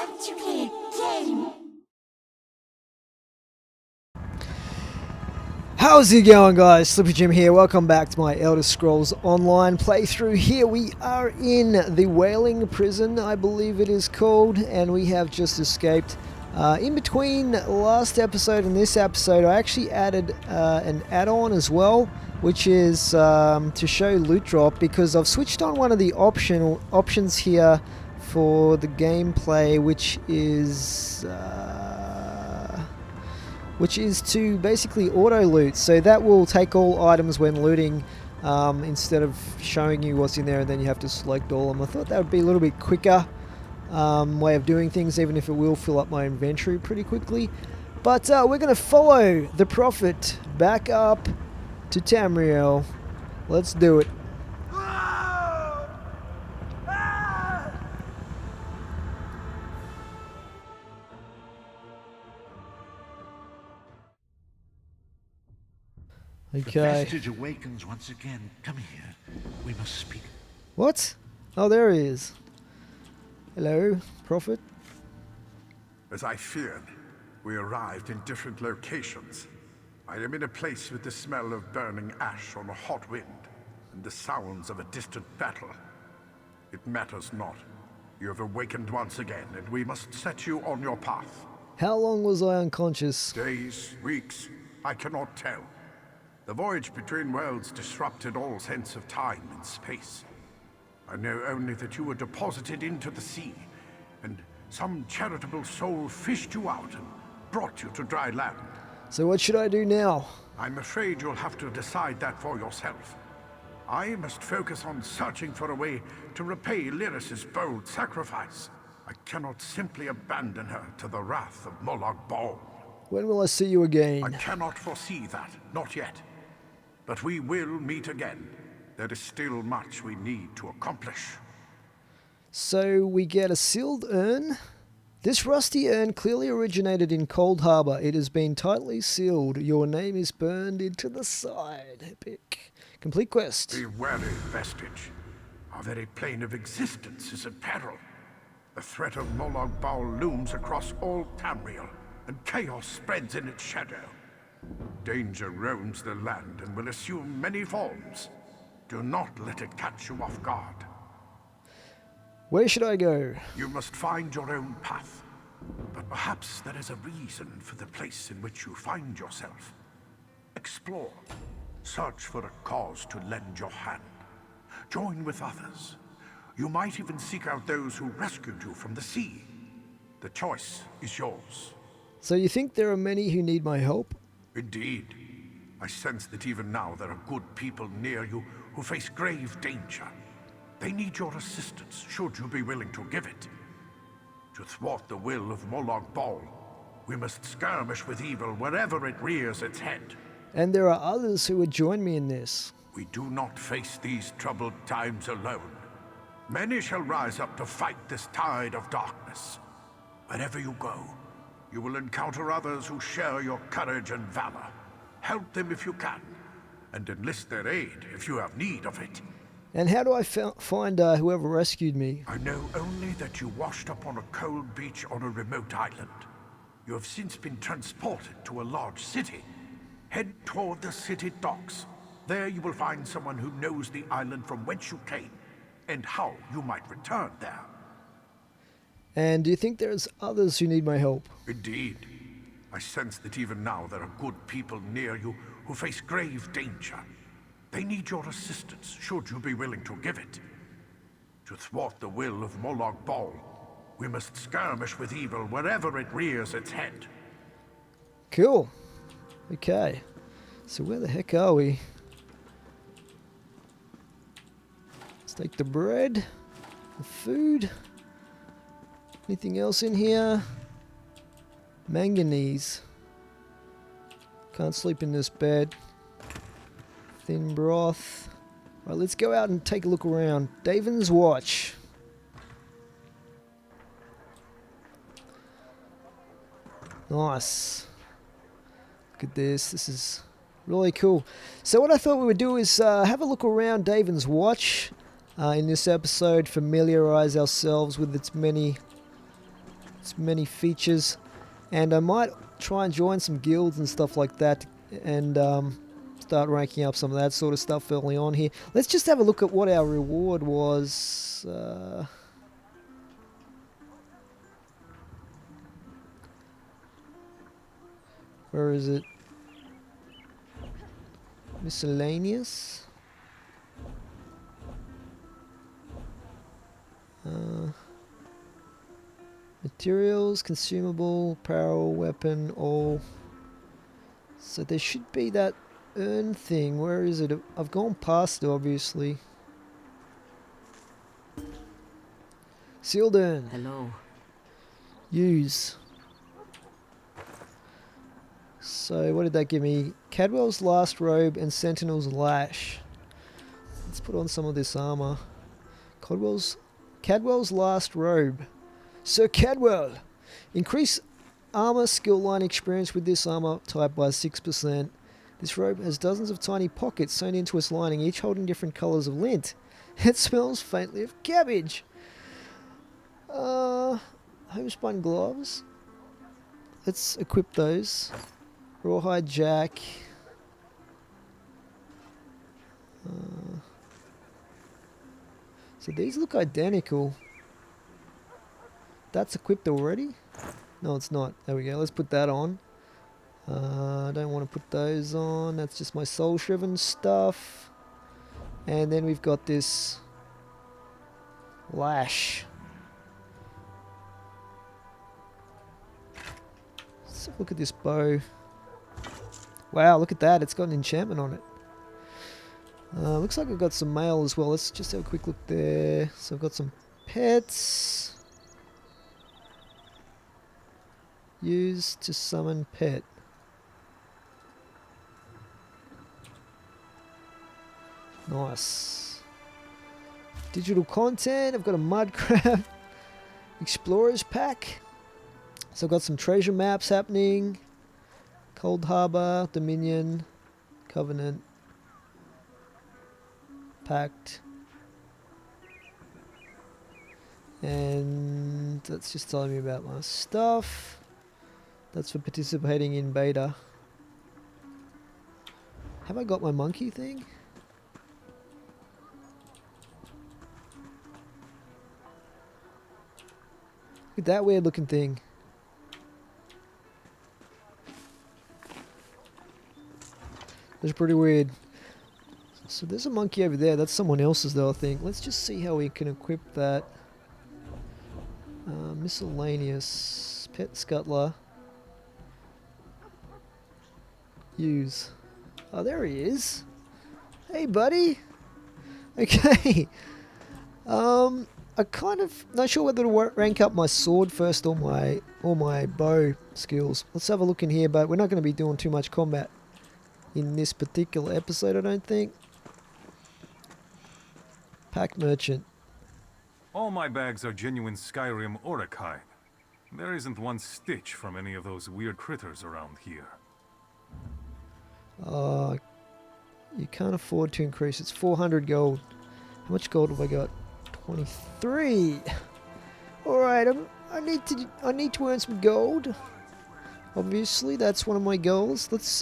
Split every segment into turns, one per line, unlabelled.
Ep.2 game.
How's it going, guys? Slippy Jim here. Welcome back to my Elder Scrolls Online playthrough. Here we are in the Wailing Prison, I believe it is called, and we have just escaped. In between last episode and this episode, I actually added an add-on as well, which is to show loot drop, because I've switched on one of the options here for the gameplay, which is to basically auto loot. So that will take all items when looting, instead of showing you what's in there and then you have to select all of them. I thought that would be a little bit quicker way of doing things, even if it will fill up my inventory pretty quickly. But we're going to follow the Prophet back up to Tamriel. Let's do it.
The
Okay.
vestige awakens once again. Come here. We must speak.
What? Oh, there he is. Hello, Prophet.
As I feared, we arrived in different locations. I am in a place with the smell of burning ash on a hot wind, and the sounds of a distant battle. It matters not. You have awakened once again, and we must set you on your path.
How long was I unconscious?
Days, weeks, I cannot tell. The voyage between worlds disrupted all sense of time and space. I know only that you were deposited into the sea, and some charitable soul fished you out and brought you to dry land.
So what should I do now?
I'm afraid you'll have to decide that for yourself. I must focus on searching for a way to repay Lyris's bold sacrifice. I cannot simply abandon her to the wrath of Molag Bal.
When will I see you again?
I cannot foresee that, not yet. But we will meet again. There is still much we need to accomplish.
So we get a sealed urn. This rusty urn clearly originated in Cold Harbor. It has been tightly sealed. Your name is burned into the side. Epic. Complete quest.
Be wary, vestige. Our very plane of existence is in peril. The threat of Molag Bal looms across all Tamriel, and chaos spreads in its shadow. Danger roams the land and will assume many forms. Do not let it catch you off guard.
Where should I go?
You must find your own path. But perhaps there is a reason for the place in which you find yourself. Explore. Search for a cause to lend your hand. Join with others. You might even seek out those who rescued you from the sea. The choice is yours.
So you think there are many who need my help?
Indeed. I sense that even now there are good people near you who face grave danger. They need your assistance, should you be willing to give it. To thwart the will of Molag Bal, we must skirmish with evil wherever it rears its head.
And there are others who would join me in this.
We do not face these troubled times alone. Many shall rise up to fight this tide of darkness. Wherever you go, you will encounter others who share your courage and valor. Help them if you can, and enlist their aid if you have need of it.
And how do I find whoever rescued me?
I know only that you washed up on a cold beach on a remote island. You have since been transported to a large city. Head toward the city docks. There you will find someone who knows the island from whence you came, and how you might return there.
And do you think there's others who need my help?
Indeed. I sense that even now there are good people near you who face grave danger. They need your assistance, should you be willing to give it. To thwart the will of Molag Bal, we must skirmish with evil wherever it rears its head.
Cool. Okay. So where the heck are we? Let's take the bread, the food. Anything else in here? Manganese. Can't sleep in this bed. Thin broth. Right, let's go out and take a look around. Davon's watch. Nice. Look at this. This is really cool. So what I thought we would do is have a look around Davon's watch. in this episode, familiarize ourselves with its its many features, and I might try and join some guilds and stuff like that, and start ranking up some of that sort of stuff early on here. Let's just have a look at what our reward was. Where is it? Miscellaneous. Materials, consumable, apparel, weapon, all. So there should be that earn thing. Where is it? I've gone past it, obviously. Sealed urn.
Hello.
Use. So what did that give me? Cadwell's last robe and Sentinel's lash. Let's put on some of this armor. Cadwell's last robe. Sir Cadwell! Increase armor skill line experience with this armor type by 6%. This robe has dozens of tiny pockets sewn into its lining, each holding different colours of lint. It smells faintly of cabbage. Homespun gloves. Let's equip those. Rawhide jack. So these look identical. That's equipped already? No, it's not. There we go. Let's put that on. I don't want to put those on. That's just my soul shriven stuff. And then we've got this lash. Let's have a look at this bow. Wow, look at that. It's got an enchantment on it. Looks like I've got some mail as well. Let's just have a quick look there. So I've got some pets. Use to summon pet. Nice. Digital content. I've got a mud crab. Explorers pack. So I've got some treasure maps happening. Cold Harbor, Dominion, Covenant, Pact. And that's just telling me about my stuff. That's for participating in beta. Have I got my monkey thing? Look at that weird looking thing. That's pretty weird. So there's a monkey over there. That's someone else's though, I think. Let's just see how we can equip that. Miscellaneous. Pet scuttler. Use. Oh, there he is. Hey, buddy. Okay. I kind of not sure whether to rank up my sword first or my bow skills. Let's have a look in here, but we're not going to be doing too much combat in this particular episode, I don't think. Pack merchant.
All my bags are genuine Skyrim oricide. There isn't one stitch from any of those weird critters around here.
You can't afford to increase. It's 400 gold. How much gold have I got? 23. All right, I need to earn some gold. Obviously, that's one of my goals. Let's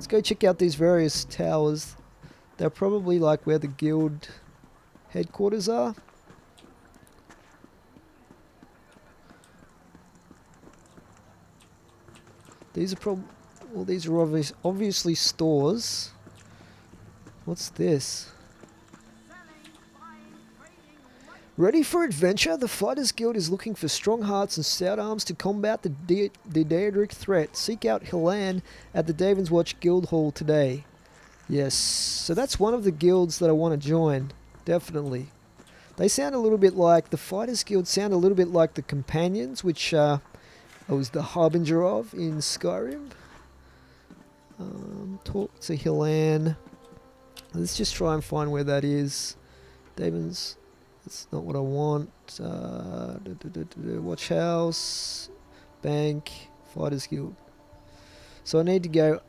go check out these various towers. They're probably like where the guild headquarters are. These are obviously stores. What's this? Ready for adventure? The Fighters Guild is looking for strong hearts and stout arms to combat the Daedric threat. Seek out Hillan at the David's Watch Guild Hall today. Yes, so that's one of the guilds that I want to join. Definitely. They sound a little bit like, the Fighters Guild sound a little bit like the Companions, which I was the harbinger of in Skyrim. Talk to Hillan. Let's just try and find where that is. David's. That's not what I want. Watch house, bank, Fighters Guild. So I need to go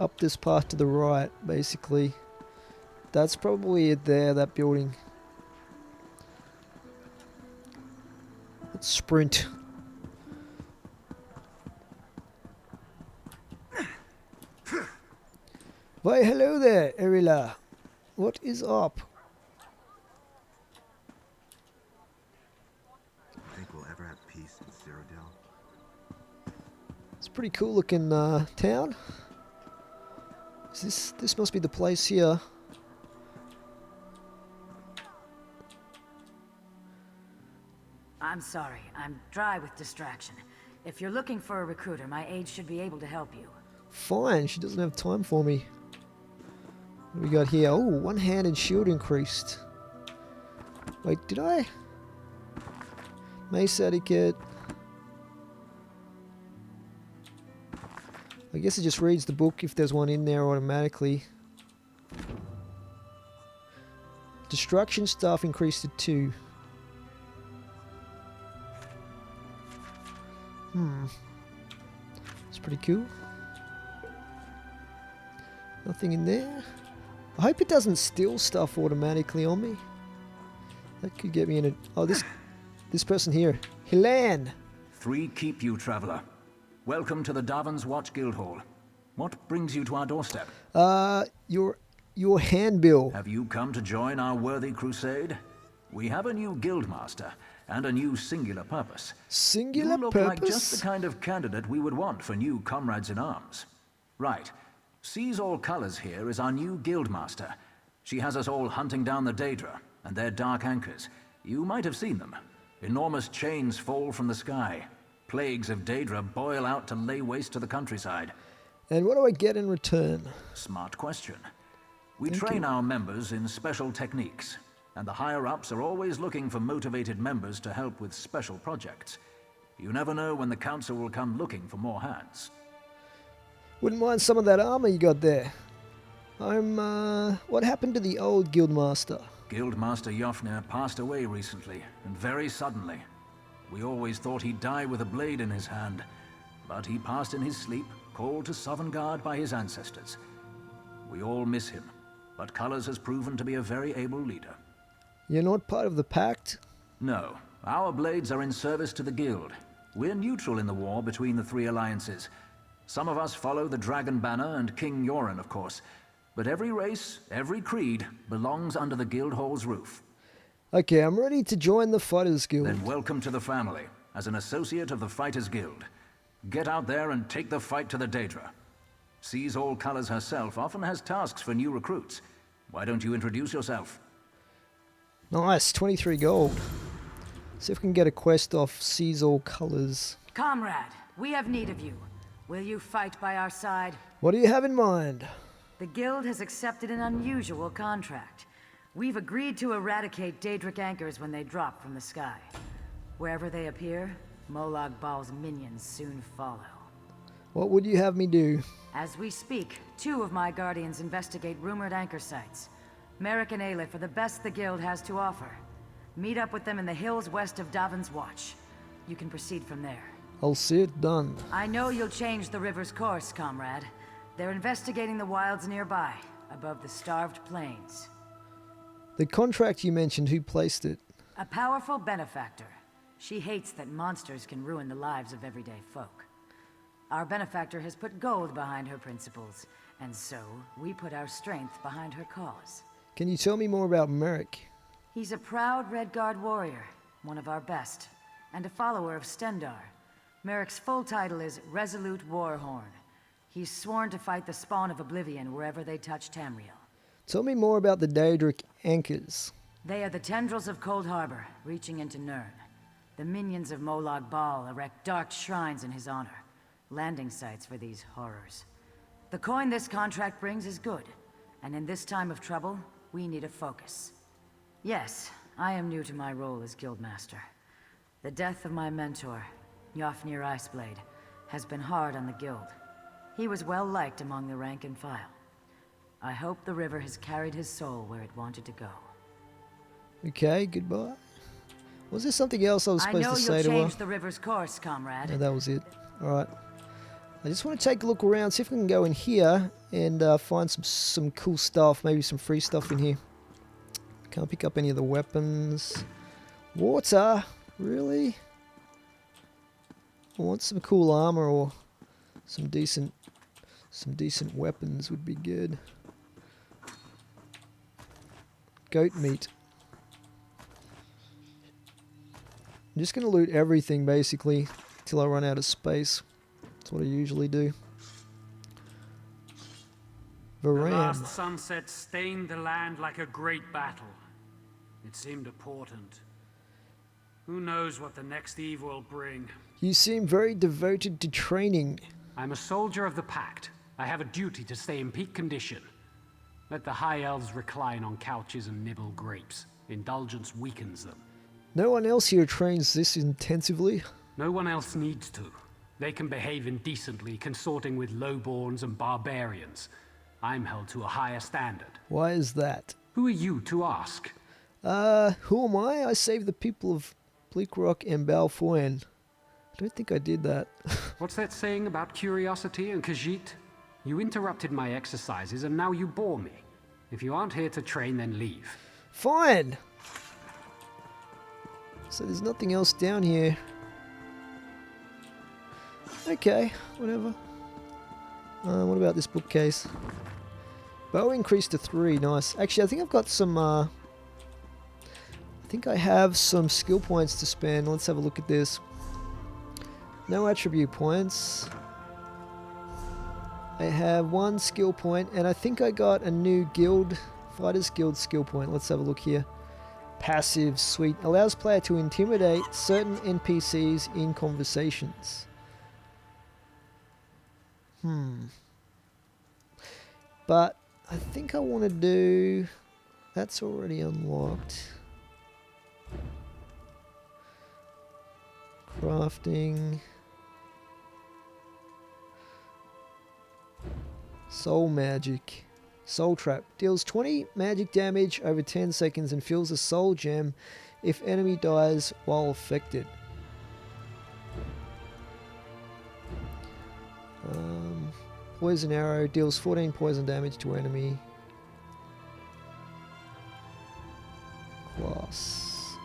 up this path to the right, basically. That's probably it there, that building. Let's sprint. Why, hello there, Erila. What is up?
Think we'll ever have peace in Cyrodiil?
It's a pretty cool looking town. This must be the place here.
I'm sorry, I'm dry with distraction. If you're looking for a recruiter, my aide should be able to help you.
Fine, she doesn't have time for me. What do we got here? Oh, one hand and shield increased. Wait, did I? Mace etiquette. I guess it just reads the book if there's one in there automatically. Destruction stuff increased to 2. It's pretty cool. Nothing in there. I hope it doesn't steal stuff automatically on me. That could get me in a... Oh, this person here. Hilan!
3 keep you, traveler. Welcome to the Davon's Watch Guildhall. What brings you to our doorstep?
Your handbill.
Have you come to join our worthy crusade? We have a new guildmaster and a new singular purpose.
Singular
you look
purpose?
like just the kind of candidate we would want for new comrades in arms. Right. Sees All Colors here is our new guildmaster. She has us all hunting down the Daedra and their dark anchors. You might have seen them. Enormous chains fall from the sky. Plagues of Daedra boil out to lay waste to the countryside.
And what do I get in return?
Smart question. We train our members in special techniques, and the higher-ups are always looking for motivated members to help with special projects. You never know when the council will come looking for more hands.
Wouldn't mind some of that armor you got there. What happened to the old guildmaster?
Guildmaster Jofnir passed away recently, and very suddenly. We always thought he'd die with a blade in his hand, but he passed in his sleep, called to Sovngarde by his ancestors. We all miss him, but Colors has proven to be a very able leader.
You're not part of the pact?
No, our blades are in service to the guild. We're neutral in the war between the 3 alliances. Some of us follow the Dragon Banner and King Yoren, of course, but every race, every creed, belongs under the Guildhall's roof.
Okay, I'm ready to join the Fighters Guild.
Then welcome to the family, as an associate of the Fighters Guild. Get out there and take the fight to the Daedra. Sees All Colors herself often has tasks for new recruits. Why don't you introduce yourself?
Nice, 23 gold. See if we can get a quest off Sees All Colors.
Comrade, we have need of you. Will you fight by our side?
What do you have in mind?
The guild has accepted an unusual contract. We've agreed to eradicate Daedric anchors when they drop from the sky. Wherever they appear, Molag Bal's minions soon follow.
What would you have me do?
As we speak, 2 of my guardians investigate rumored anchor sites. Merrick and Aleph are the best the guild has to offer. Meet up with them in the hills west of Davon's Watch. You can proceed from there.
I'll see it done.
I know you'll change the river's course, comrade. They're investigating the wilds nearby, above the starved plains.
The contract you mentioned, who placed it?
A powerful benefactor. She hates that monsters can ruin the lives of everyday folk. Our benefactor has put gold behind her principles, and so we put our strength behind her cause.
Can you tell me more about Merrick?
He's a proud Red Guard warrior, one of our best, and a follower of Stendarr. Merrick's full title is Resolute Warhorn. He's sworn to fight the spawn of Oblivion wherever they touch Tamriel.
Tell me more about the Daedric anchors.
They are the tendrils of Cold Harbor, reaching into Nirn. The minions of Molag Bal erect dark shrines in his honor, landing sites for these horrors. The coin this contract brings is good, and in this time of trouble, we need a focus. Yes, I am new to my role as Guildmaster. The death of my mentor, Jofnir Iceblade, has been hard on the Guild. He was well liked among the rank and file. I hope the river has carried his soul where it wanted to go.
Okay, goodbye. Was there something else I was supposed to say to her?
I know you'll change the river's course, comrade.
No, that was it. Alright. I just want to take a look around, see if we can go in here and find some cool stuff, maybe some free stuff in here. Can't pick up any of the weapons. Water? Really? I want some cool armor or some decent weapons would be good. Goat meat. I'm just going to loot everything basically till I run out of space. That's what I usually do.
The
Varan.
last sunset stained the land like a great battle. It seemed a portent. Who knows what the next eve will bring?
You seem very devoted to training.
I'm a soldier of the Pact. I have a duty to stay in peak condition. Let the High Elves recline on couches and nibble grapes. Indulgence weakens them.
No one else here trains this intensively.
No one else needs to. They can behave indecently, consorting with lowborns and barbarians. I'm held to a higher standard.
Why is that?
Who are you to ask?
Who am I? I saved the people of Bleak Rock and Balfoyn. I don't think I did that.
What's that saying about curiosity and Khajiit? You interrupted my exercises and now you bore me. If you aren't here to train, then leave.
Fine! So there's nothing else down here. Okay, whatever. What about this bookcase? Bow increased to 3, nice. Actually, I think I've got some, I think I have some skill points to spend. Let's have a look at this. No attribute points. I have 1 skill point, and I think I got a new guild, Fighters Guild skill point. Let's have a look here. Passive, sweet. Allows player to intimidate certain NPCs in conversations. But I think I want to do... That's already unlocked. Crafting. Soul magic. Soul trap. Deals 20 magic damage over 10 seconds and fills a soul gem if enemy dies while affected. Poison arrow. Deals 14 poison damage to enemy. Class.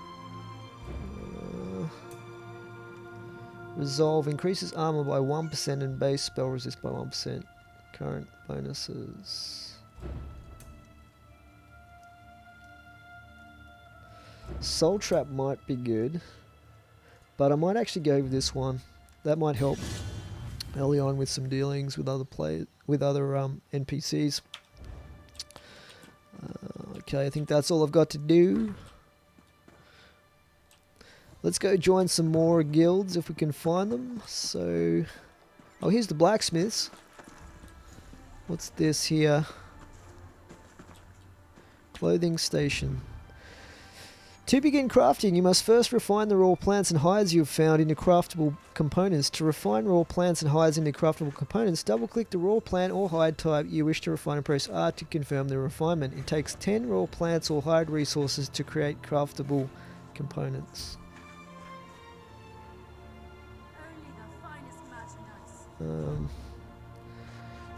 Resolve. Increases armor by 1% and base spell resist by 1%. Current bonuses. Soul Trap might be good, but I might actually go with this one. That might help early on with some dealings with other NPCs. Okay, I think that's all I've got to do. Let's go join some more guilds if we can find them. So, oh, here's the blacksmiths. What's this here? Clothing station. To begin crafting, you must first refine the raw plants and hides you have found into craftable components. To refine raw plants and hides into craftable components, double-click the raw plant or hide type you wish to refine and press R to confirm the refinement. It takes 10 raw plants or hide resources to create craftable components.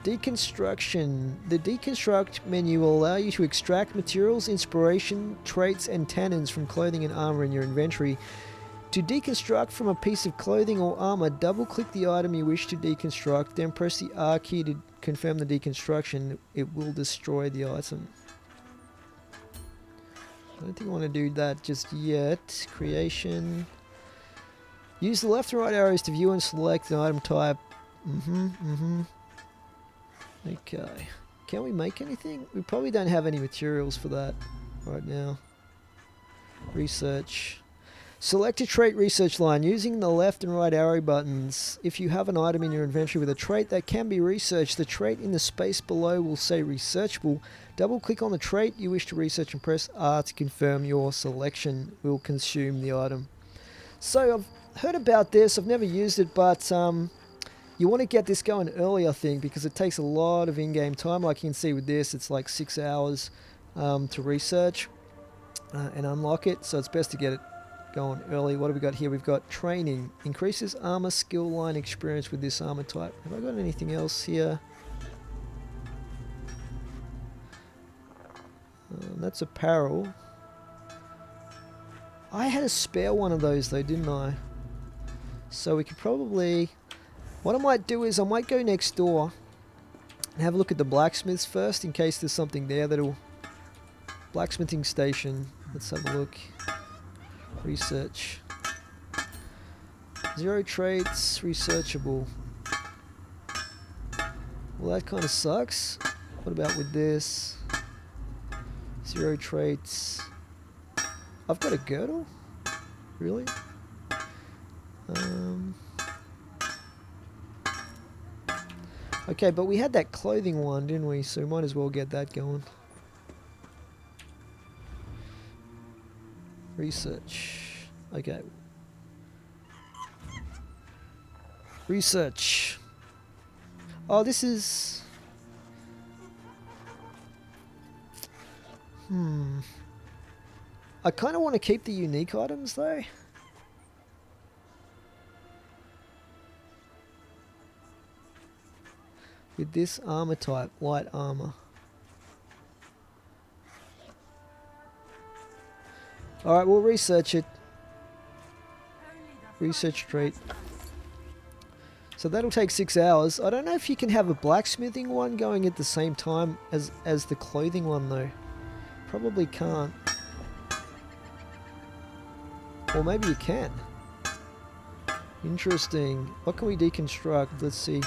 Deconstruction. The deconstruct menu will allow you to extract materials, inspiration, traits, and tannins from clothing and armor in your inventory. To deconstruct from a piece of clothing or armor, double-click the item you wish to deconstruct, then press the R key to confirm the deconstruction. It will destroy the item. I don't think I want to do that just yet. Creation. Use the left and right arrows to view and select an item type. Okay. Can we make anything? We probably don't have any materials for that right now. Research. Select a trait research line using the left and right arrow buttons. If you have an item in your inventory with a trait that can be researched, the trait in the space below will say researchable. Double click on the trait you wish to research and press R to confirm your selection will consume the item. So I've heard about this. I've never used it, but you want to get this going early, I think, because it takes a lot of in-game time. Like you can see with this, it's like 6 hours to research and unlock it. So it's best to get it going early. What have we got here? We've got training. Increases armor skill line experience with this armor type. Have I got anything else here? That's apparel. I had a spare one of those though, didn't I? So we could probably... What I might do is I might go next door and have a look at the blacksmiths first in case there's something there that'll Blacksmithing station. Let's have a look. Research. 0 traits, researchable. Well, that kind of sucks. What about with this? 0 traits. I've got a girdle? Really? Okay, but we had that clothing one, didn't we? So we might as well get that going. Research. Okay. Research. Oh, this is... I kind of want to keep the unique items, though. With this armor type, light armor. Alright, we'll research it. Research trait. So that'll take 6 hours. I don't know if you can have a blacksmithing one going at the same time as the clothing one, though. Probably can't. Or maybe you can. Interesting. What can we deconstruct? Let's see.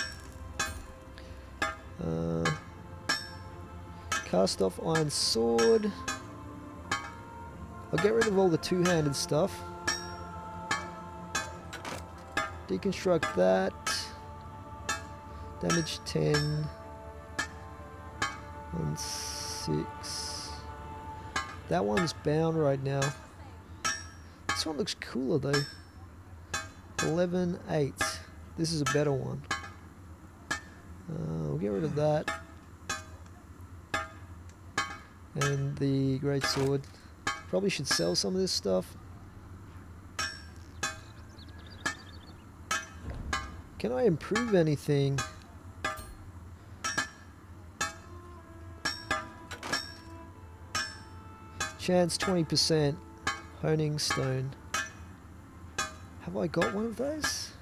Cast off iron sword. I'll get rid of all the two-handed stuff. Deconstruct that. Damage 10. 1, 6. That one's bound right now. This one looks cooler though. 11, 8. This is a better one. We'll get rid of that. And the great sword. Probably should sell some of this stuff. Can I improve anything? Chance 20%. Honing stone. Have I got one of those?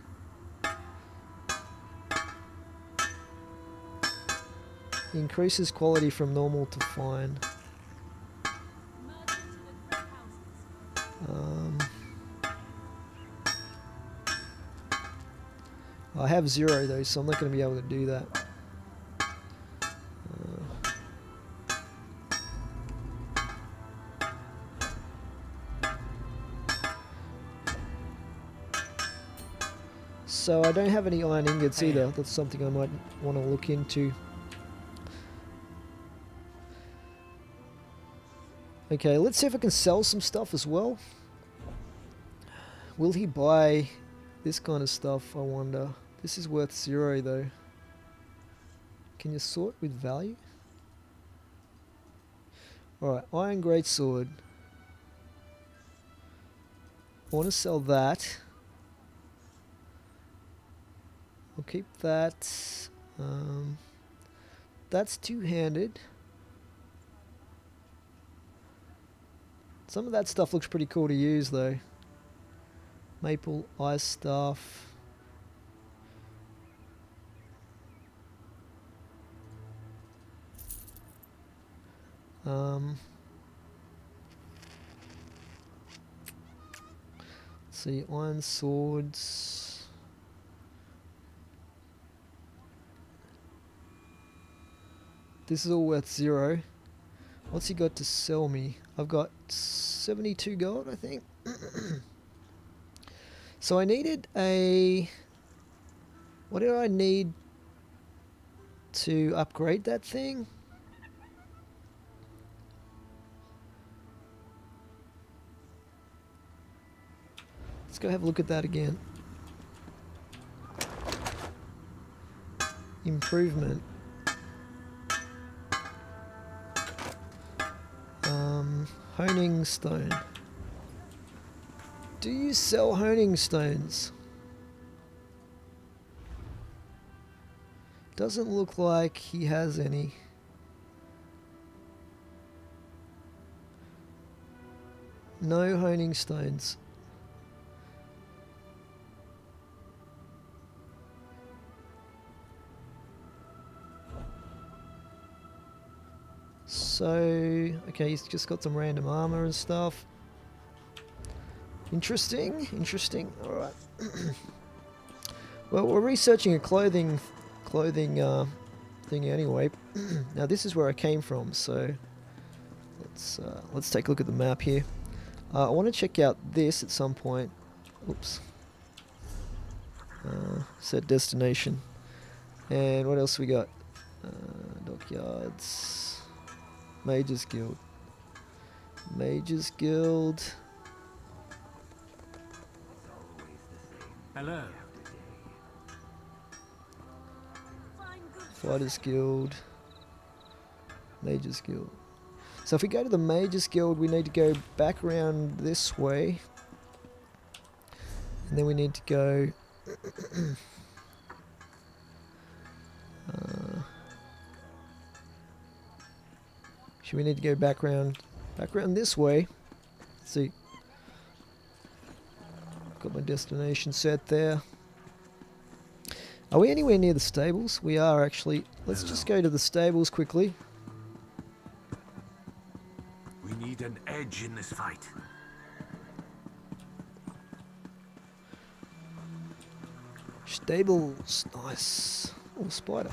Increases quality from normal to fine. I have 0 though, so I'm not going to be able to do that. So I don't have any iron ingots either. That's something I might want to look into. Okay, let's see if I can sell some stuff as well. Will he buy this kind of stuff, I wonder? This is worth 0 though. Can you sort with value? Alright, iron greatsword. I want to sell that. I'll keep that. That's two-handed. Some of that stuff looks pretty cool to use though. Maple ice staff. Let's see, iron swords. This is all worth 0. What's he got to sell me? I've got 72 gold, I think. So I needed a... What did I need to upgrade that thing? Let's go have a look at that again. Improvement. Honing stone. Do you sell honing stones? Doesn't look like he has any. No honing stones. So, okay, he's just got some random armor and stuff. Interesting, interesting. Alright. Well, we're researching a clothing thing anyway. Now this is where I came from, so let's take a look at the map here. I want to check out this at some point. Oops. Set destination. And what else we got? Dockyards. Mages Guild. Mages Guild.
Hello.
Fighters Guild. Mages Guild. So if we go to the Mages Guild, we need to go back around this way. And then we need to go... should we need to go back around this way? Let's see. Got my destination set there. Are we anywhere near the stables? We are actually. Let's just go to the stables quickly.
We need an edge in this fight.
Stables. Nice. Oh, spider.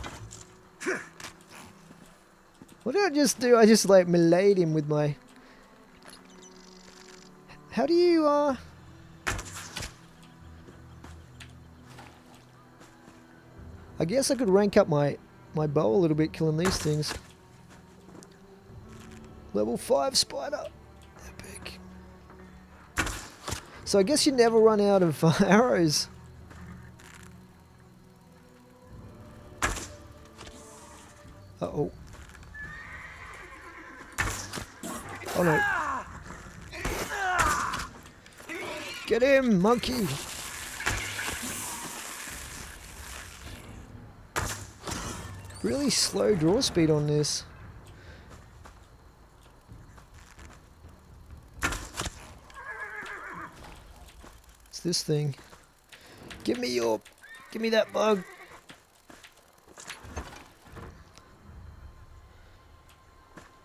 What did I just do? I just like meleeed him with my... How do you, I guess I could rank up my bow a little bit killing these things. Level 5 spider. Epic. So I guess you never run out of arrows. Uh-oh. Oh no. Get him, monkey! Really slow draw speed on this. It's this thing. Give me that bug.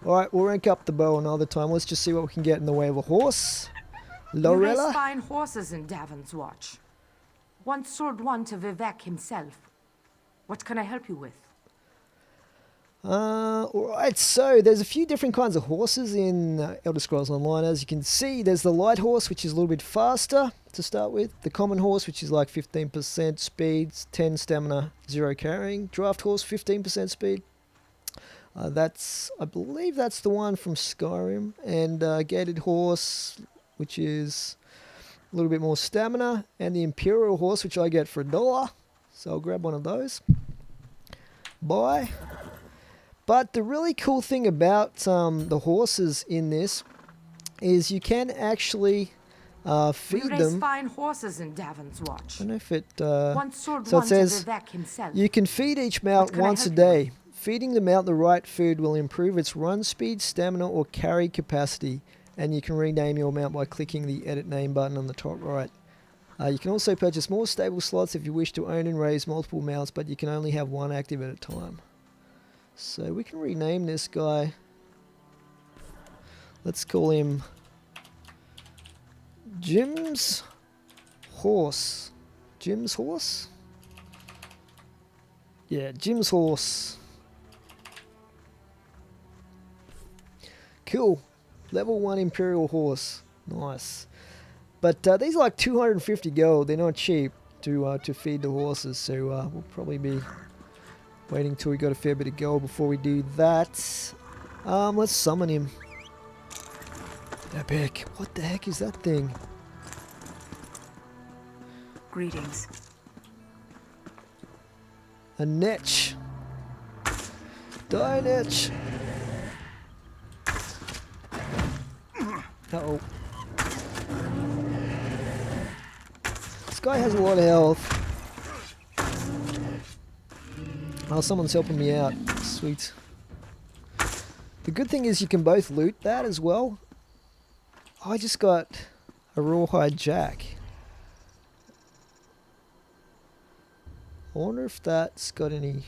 Alright, we'll rank up the bow another time. Let's just see what we can get in the way of a horse.
You raise
Lorella?
fine horses in Davon's watch. Once sold one to Vivek himself. What can I help you with?
Alright, so there's a few different kinds of horses in Elder Scrolls Online. As you can see, there's the light horse, which is a little bit faster to start with. The common horse, which is like 15% speed, 10 stamina, 0 carrying. Draft horse, 15% speed. I believe that's the one from Skyrim. And gated horse, which is a little bit more stamina. And the Imperial horse, which I get for $1. So I'll grab one of those. Buy. But the really cool thing about the horses in this is you can actually feed
we raise
them.
fine horses in Davon's watch.
I don't know if it.
Once sold
So
one
it says
to Vivek himself.
you can feed each mount
can I
once a
help you
day. Feeding the mount the right food will improve its run speed, stamina, or carry capacity. And you can rename your mount by clicking the edit name button on the top right. You can also purchase more stable slots if you wish to own and raise multiple mounts, but you can only have one active at a time. So we can rename this guy. Let's call him Jim's Horse. Jim's Horse? Yeah, Jim's Horse. Cool. Level 1 Imperial Horse. Nice. But these are like 250 gold. They're not cheap to feed the horses, so we'll probably be waiting till we got a fair bit of gold before we do that. Let's summon him. Epic. What the heck is that thing?
Greetings.
A netch. Die netch. Uh-oh. This guy has a lot of health. Oh, someone's helping me out. Sweet. The good thing is you can both loot that as well. I just got a rawhide jack. I wonder if that's got any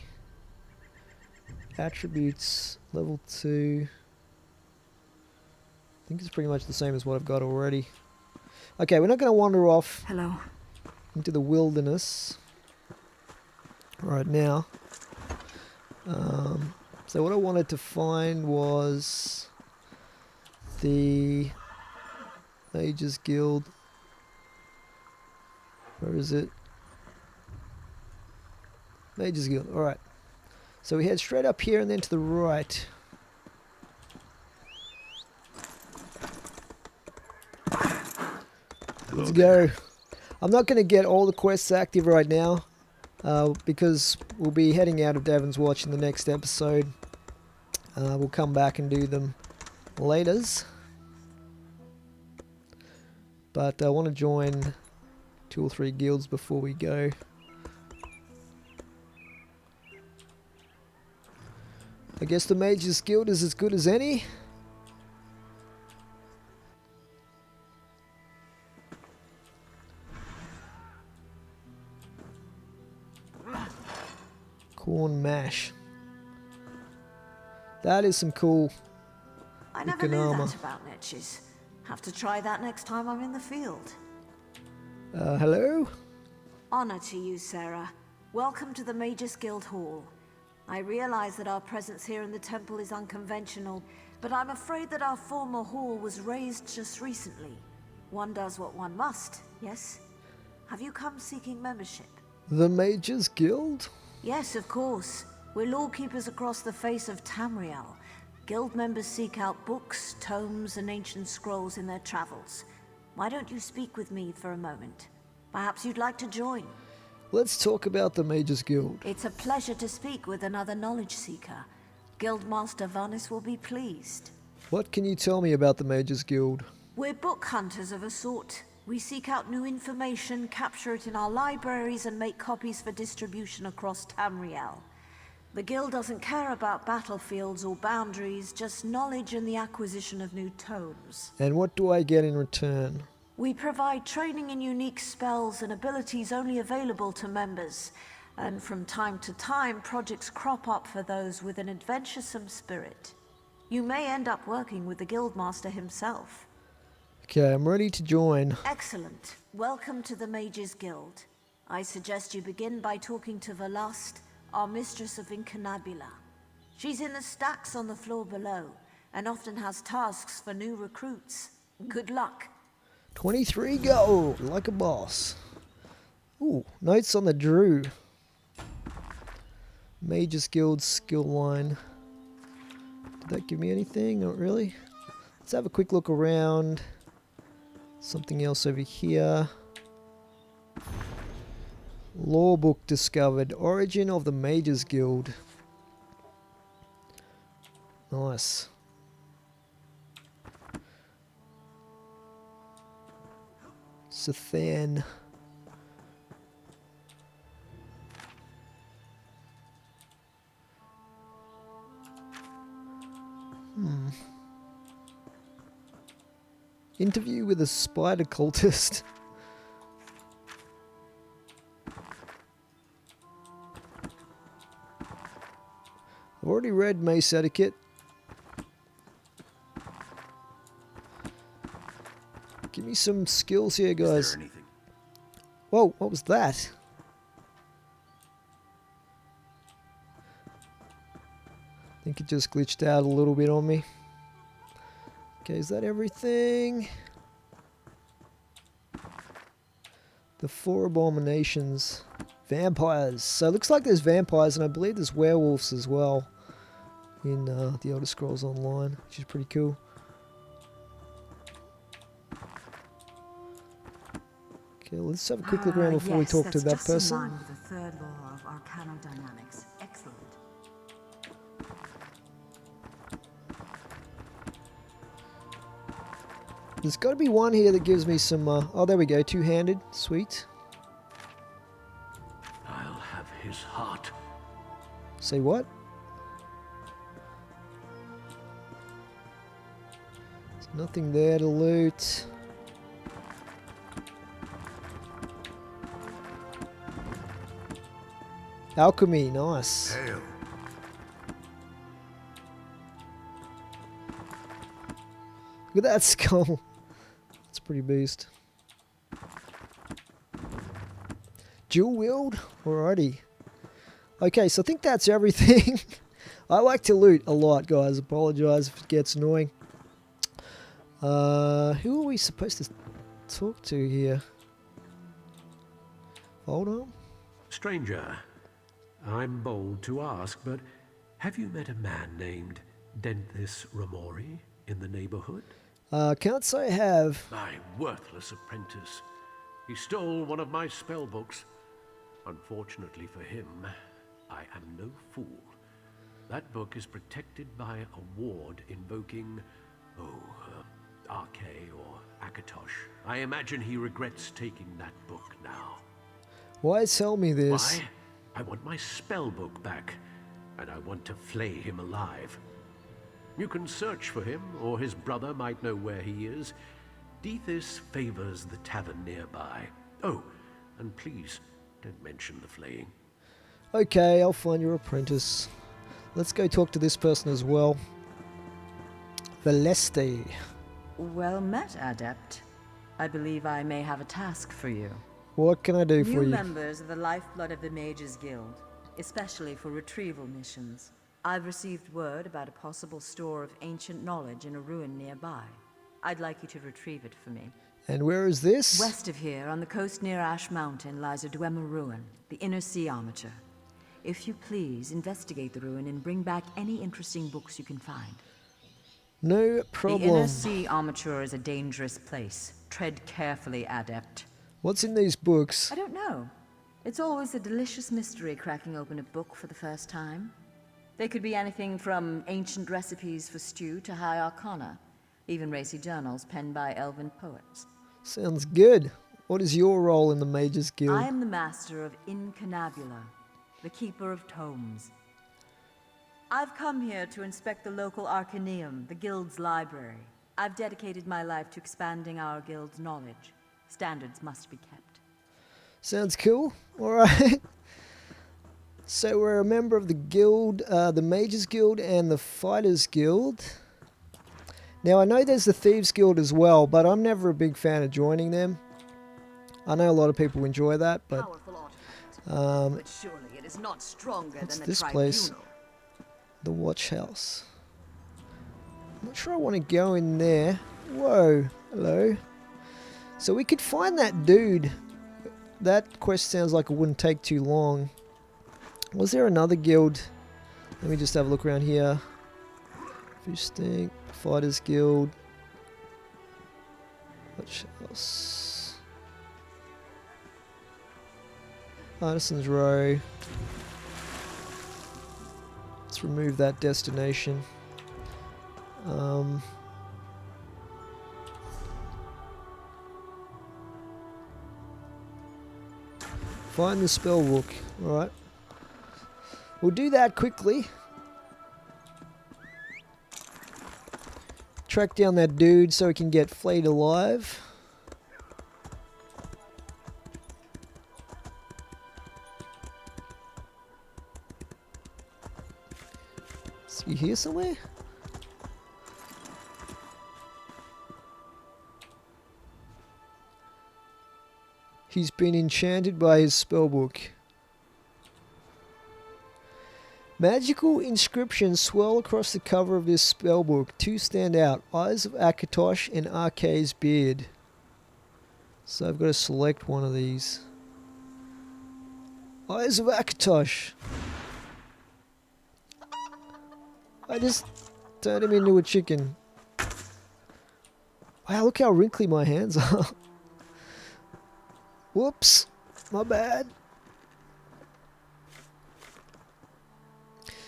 attributes. Level 2. think it's pretty much the same as what I've got already. Okay, we're not going to wander off
Hello.
into the wilderness right now. So what I wanted to find was the Mages Guild. Where is it? Mages Guild. Alright. So we head straight up here and then to the right. Let's go. I'm not going to get all the quests active right now. Because we'll be heading out of Davon's Watch in the next episode. We'll come back and do them laters. But I want to join 2 or 3 guilds before we go. I guess the Mages Guild is as good as any. Corn mash. That is some cool
I never
looking
knew
armor.
that about niches. Have to try that next time I'm in the field.
Hello?
Honor to you, Sarah. Welcome to the Mages Guild Hall. I realize that our presence here in the temple is unconventional, but I'm afraid that our former hall was razed just recently. One does what one must, yes? Have you come seeking membership?
The Mages Guild?
Yes, of course. We're lawkeepers across the face of Tamriel. Guild members seek out books, tomes, and ancient scrolls in their travels. Why don't you speak with me for a moment? Perhaps you'd like to join.
Let's talk about the Mages Guild.
It's a pleasure to speak with another knowledge seeker. Guildmaster Vanis will be pleased.
What can you tell me about the Mages Guild?
We're book hunters of a sort. We seek out new information, capture it in our libraries, and make copies for distribution across Tamriel. The Guild doesn't care about battlefields or boundaries, just knowledge and the acquisition of new tomes.
And what do I get in return?
We provide training in unique spells and abilities only available to members. And from time to time, projects crop up for those with an adventuresome spirit. You may end up working with the Guildmaster himself.
Okay, I'm ready to join.
Excellent. Welcome to the Mages Guild. I suggest you begin by talking to Velast, our mistress of Incunabula. She's in the stacks on the floor below, and often has tasks for new recruits. Good luck.
23 gold, like a boss. Ooh, notes on the Drew. Mages Guild skill line. Did that give me anything? Not really. Let's have a quick look around. Something else over here. Law book discovered. Origin of the Mages Guild. Nice. Sathan. Interview with a spider cultist. I've already read Mace Etiquette. Give me some skills here, guys.
Is there anything?
Whoa, what was that? I think it just glitched out a little bit on me. Okay, is that everything? The 4 abominations. Vampires. So it looks like there's vampires, and I believe there's werewolves as well in the Elder Scrolls Online, which is pretty cool. Okay, let's have a quick look around before we talk to that person.
In line with the third law of arcanodynamics. Excellent.
There's got to be one here that gives me some... oh, there we go. 2-handed. Sweet.
I'll have his heart.
Say what? There's nothing there to loot. Alchemy. Nice. at that skull. It's pretty beast. Dual wield? Alrighty. Okay, so I think that's everything. I like to loot a lot, guys. Apologise if it gets annoying. Who are we supposed to talk to here? Hold on.
Stranger, I'm bold to ask, but have you met a man named Denthis Ramori in the neighborhood?
Can't say I have.
My worthless apprentice. He stole one of my spell books. Unfortunately for him, I am no fool. That book is protected by a ward invoking, Arcane or Akatosh. I imagine he regrets taking that book now.
Why tell me this?
Why? I want my spell book back, and I want to flay him alive. You can search for him, or his brother might know where he is. Dethys favors the tavern nearby. Oh, and please, don't mention the flaying.
Okay, I'll find your apprentice. Let's go talk to this person as well. Veleste.
Well met, Adept. I believe I may have a task for you.
What can I do for
New
you?
members of the lifeblood of the Mages Guild, especially for retrieval missions. I've received word about a possible store of ancient knowledge in a ruin nearby. I'd like you to retrieve it for me.
And where is this?
West of here, on the coast near Ash Mountain, lies a Dwemer ruin, the Inner Sea Armature. If you please, investigate the ruin and bring back any interesting books you can find.
No problem.
The Inner Sea Armature is a dangerous place. Tread carefully, Adept.
What's in these books?
I don't know. It's always a delicious mystery cracking open a book for the first time. They could be anything from ancient recipes for stew to high arcana, even racy journals penned by elven poets.
Sounds good. What is your role in the Mages Guild?
I am the master of Incunabula, the keeper of tomes. I've come here to inspect the local arcaneum, the guild's library. I've dedicated my life to expanding our guild's knowledge. Standards must be kept.
Sounds cool. Alright. So we're a member of the guild, the Mages Guild and the Fighters Guild. Now I know there's the Thieves Guild as well, but I'm never a big fan of joining them. I know a lot of people enjoy that, but
but surely it is not stronger
what's
than
this
the
place?
tribunal.
The Watch House. I'm not sure I want to go in there. Whoa, hello. So we could find that dude. That quest sounds like it wouldn't take too long. Was there another guild? Let me just have a look around here. Fish Stink, Fighters Guild. Watch House. Artisans Row. Let's remove that destination. Find the spell book. Alright. We'll do that quickly. Track down that dude so he can get flayed alive. Is he here somewhere? He's been enchanted by his spellbook. Magical inscriptions swirl across the cover of this spellbook. Two stand out, Eyes of Akatosh and Arcane's Beard. So I've got to select one of these. Eyes of Akatosh. I just turned him into a chicken. Wow, look how wrinkly my hands are. Whoops, my bad.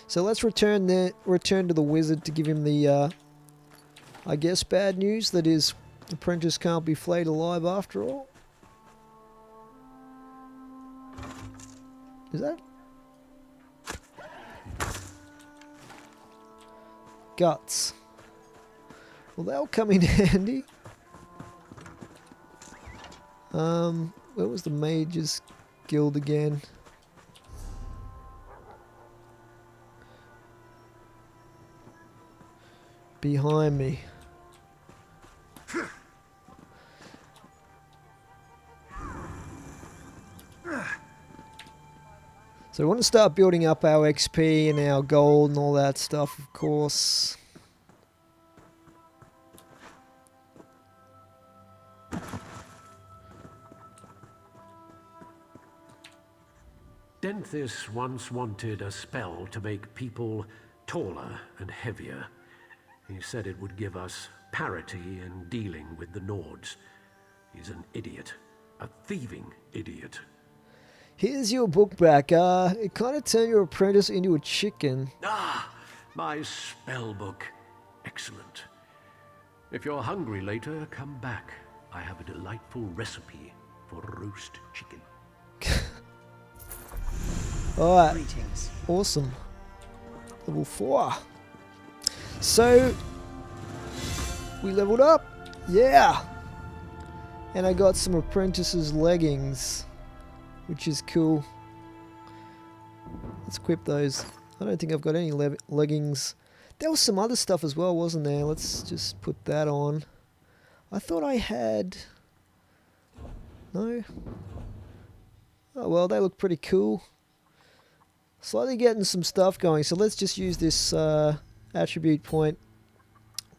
So let's return to the wizard to give him the, I guess, bad news that his apprentice can't be flayed alive after all. Is that? Guts. Well, that'll come in handy. Where was the Mages Guild again? Behind me. So we want to start building up our XP and our gold and all that stuff, of course.
Denthis once wanted a spell to make people taller and heavier. He said it would give us parity in dealing with the Nords. He's an idiot. A thieving idiot.
Here's your book back. It kind of turned your apprentice into a chicken.
Ah, my spell book. Excellent. If you're hungry later, come back. I have a delightful recipe for roast chicken.
Alright.
Greetings.
Awesome. Level 4. So, we leveled up. Yeah. And I got some apprentice's leggings, which is cool. Let's equip those. I don't think I've got any leggings. There was some other stuff as well, wasn't there? Let's just put that on. I thought I had... No? Oh well, they look pretty cool. Slightly getting some stuff going, so let's just use this attribute point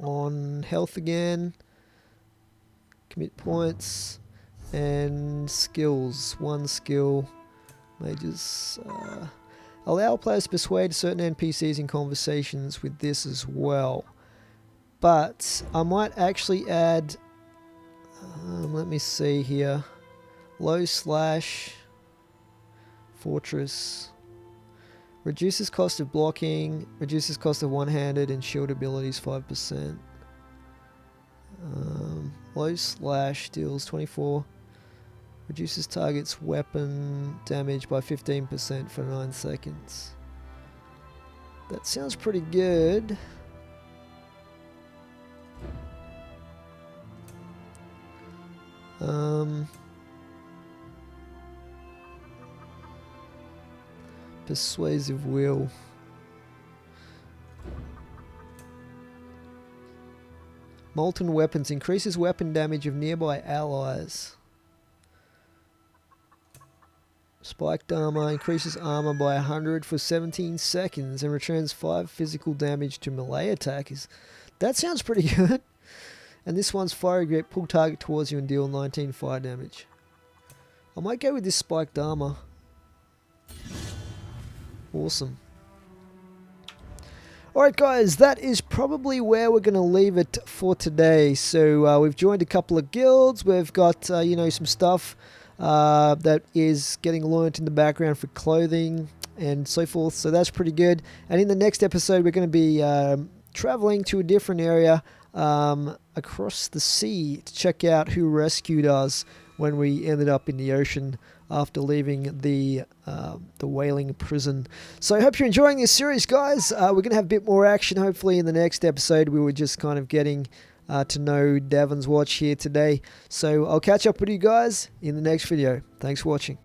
on health again. Commit points and skills. One skill. Mages. Allow players to persuade certain NPCs in conversations with this as well. But I might actually add... let me see here. Low slash fortress. Reduces cost of blocking. Reduces cost of one-handed and shield abilities 5%. Low slash deals 24. Reduces target's weapon damage by 15% for 9 seconds. That sounds pretty good. Persuasive will. Molten weapons increases weapon damage of nearby allies. Spiked armor increases armor by 100 for 17 seconds and returns 5 physical damage to melee attackers. That sounds pretty good. And this one's fiery grip, pull target towards you and deal 19 fire damage. I might go with this spiked armor. Awesome. Alright guys, that is probably where we're going to leave it for today. So we've joined a couple of guilds, we've got you know, some stuff that is getting learnt in the background for clothing and so forth, so that's pretty good. And in the next episode we're going to be traveling to a different area across the sea to check out who rescued us when we ended up in the ocean after leaving the whaling prison. So I hope you're enjoying this series, guys. We're going to have a bit more action hopefully in the next episode. We were just kind of getting to know Davon's watch here today. So I'll catch up with you guys in the next video. Thanks for watching.